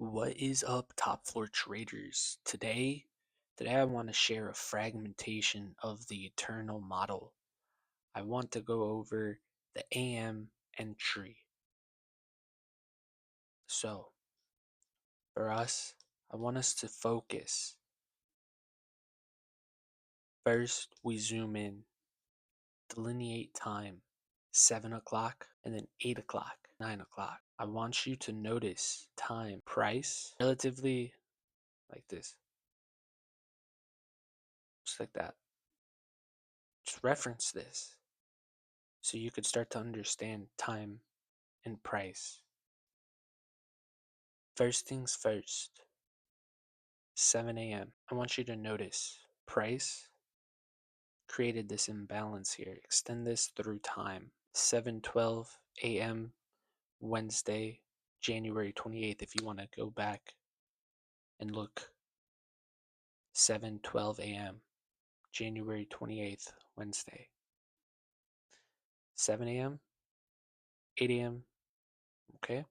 What is up, top floor traders? Today I want to share a fragmentation of the eternal model. I want to go over the AM entry. So, for us, I want us to focus. First, we zoom in, delineate time, 7 o'clock, and then 8 o'clock, 9 o'clock. I want you to notice time, price, relatively like this, just like that. Just reference this so you could start to understand time and price. First things first, 7 a.m. I want you to notice price created this imbalance here. Extend this through time. 7:12 a.m. Wednesday, January 28th. If you want to go back and look, 7:12 a.m. January 28th, Wednesday. 7 a.m., 8 a.m. Okay. I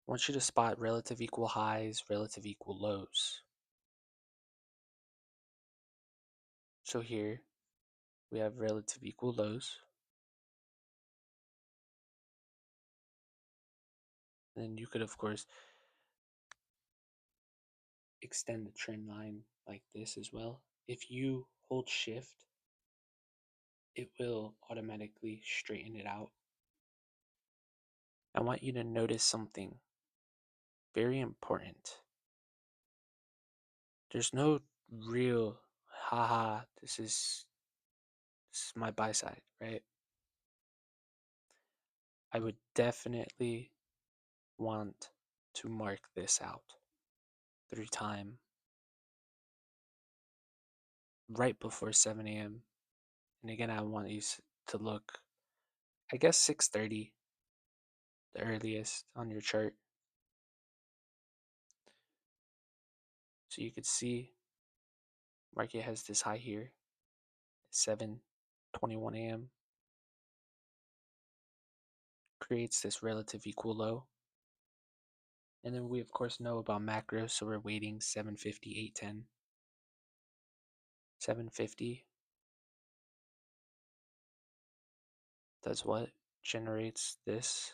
want you to spot relative equal highs, relative equal lows. So here we have relative equal lows. Then you could, of course, extend the trend line like this as well. If you hold shift, it will automatically straighten it out. I want you to notice something very important. There's no real, haha, this is my buy side, right? I would definitely want to mark this out through time right before 7 a.m. And again, I want you to look, I guess 6:30, the earliest on your chart. So you could see market has this high here, 7:21 a.m. creates this relative equal low. And then we of course know about macro, so we're waiting 750, 810. 750 does what? Generates this.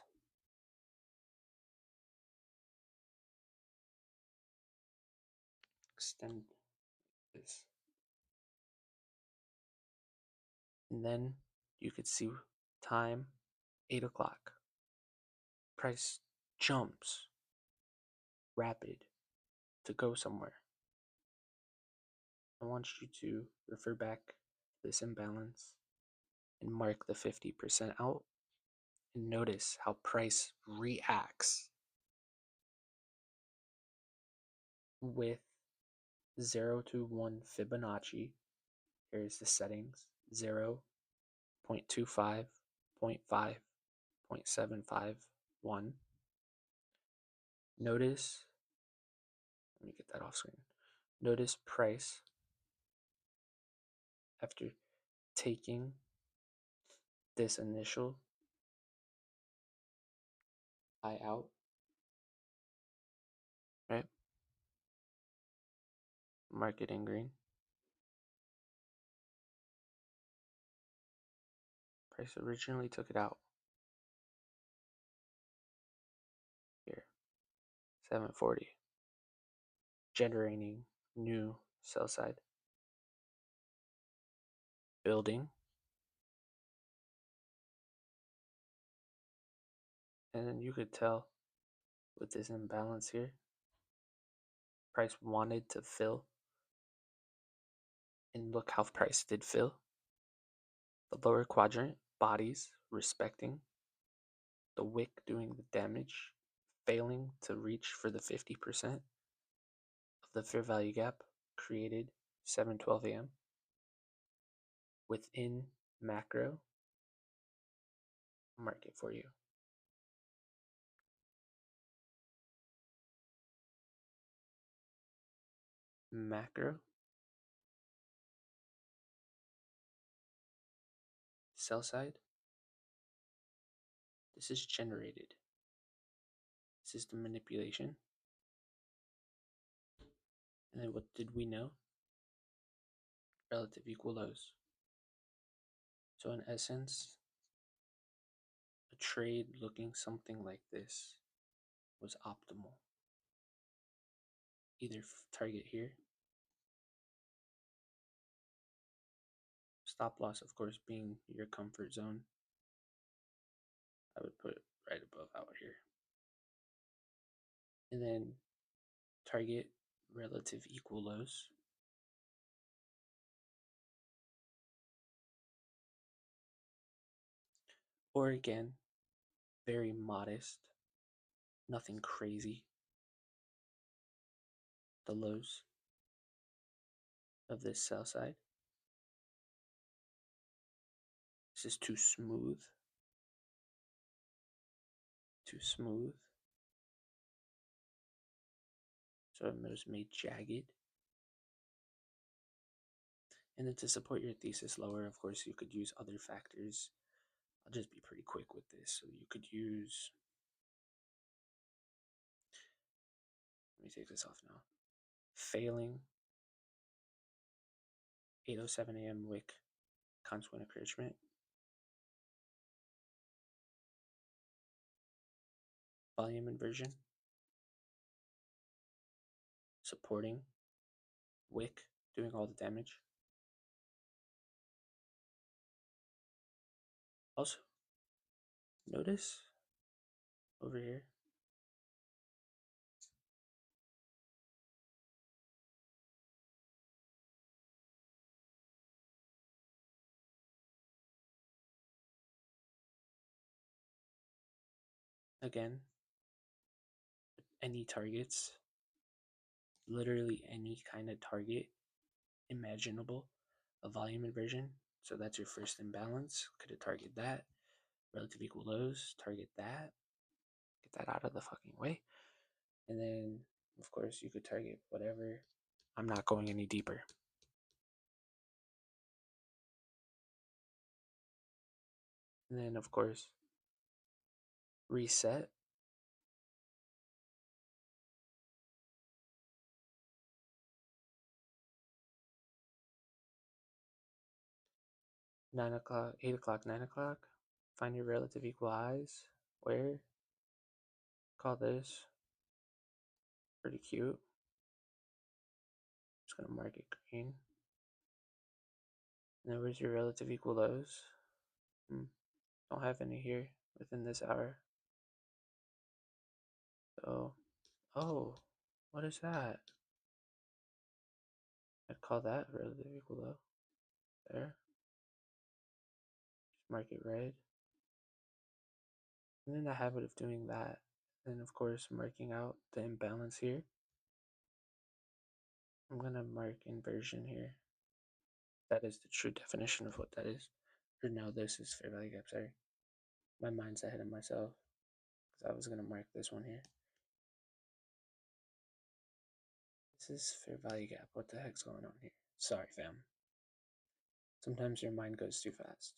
Extend this. And then you could see time, 8 o'clock. Price jumps rapid to go somewhere. I want you to refer back to this imbalance and mark the 50% out and notice how price reacts with 0 to 1 Fibonacci. Here's the settings: 0, 0.25, 0.5, 0.75, 1. Notice, let me get that off screen. Notice price after taking this initial high out, right? Market in green. Price originally took it out here, 740, generating new sell side, building, and then you could tell with this imbalance here, price wanted to fill, and look how price did fill. The lower quadrant, bodies respecting, the wick doing the damage, failing to reach for the 50% of the fair value gap created 7:12 a.m. within macro. Mark it for you. Macro, sell side. This is generated. This is the manipulation. And then what did we know? Relative equal lows. So in essence, a trade looking something like this was optimal. Either target here, stop loss, of course, being your comfort zone. I would put it right above out here. And then target relative equal lows. Or again, very modest, nothing crazy. The lows of this sell side. This is too smooth. Too smooth. So it was made jagged. And then to support your thesis lower, of course, you could use other factors. I'll just be pretty quick with this. So you could use, let me take this off now. Failing 8:07 a.m. wick consequent encouragement. Volume inversion. Supporting wick, doing all the damage. Also, notice over here, again, any targets, literally any kind of target imaginable, a volume inversion. So that's your first imbalance. Could have target that. Relative equal lows, target that. Get that out of the fucking way. And then, of course, you could target whatever. I'm not going any deeper. And then, of course, reset. Nine o'clock, 8 o'clock, 9 o'clock. Find your relative equal highs. Where? Call this. Pretty cute. Just gonna mark it green. And then where's your relative equal lows? Don't have any here within this hour. So, oh, what is that? I'd call that relative equal low. There. Just mark it red. I'm in the habit of doing that. And of course, marking out the imbalance here. I'm gonna mark inversion here. That is the true definition of what that is. Or no, this is fair value gap, sorry. My mind's ahead of myself. Because I was gonna mark this one here. This is fair value gap. What the heck's going on here? Sorry, fam. Sometimes your mind goes too fast.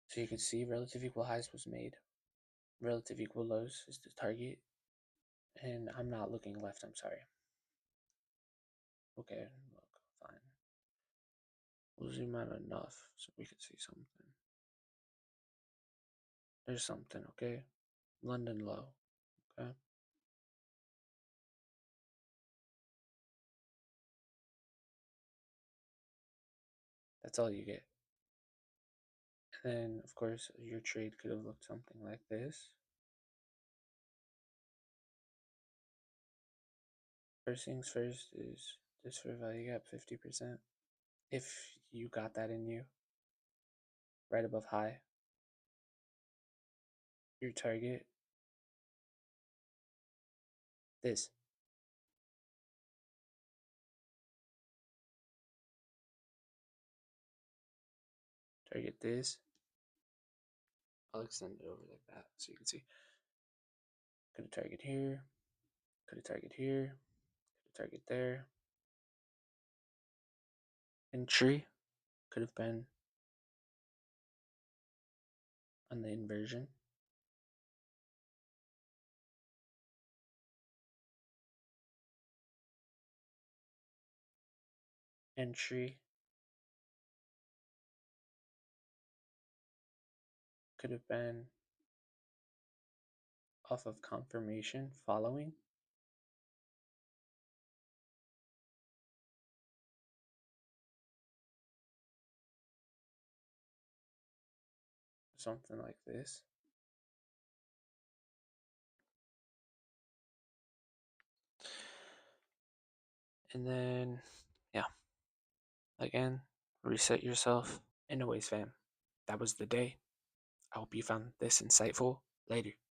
So you can see relative equal highs was made. Relative equal lows is the target. And I'm not looking left, I'm sorry. Okay, look, fine. We'll zoom out enough so we can see something. There's something, okay? London low, okay? That's all you get. And then, of course, your trade could have looked something like this. First things first is this fair value gap 50%. If you got that in you, right above high, your target, this. Target this. I'll extend it over like that so you can see. Could have target here, could have target here, could have target there. Entry could have been on the inversion. entry could have been off of confirmation following. Something like this. And then, yeah, again, reset yourself. Anyways, fam, that was the day. I hope you found this insightful. Later.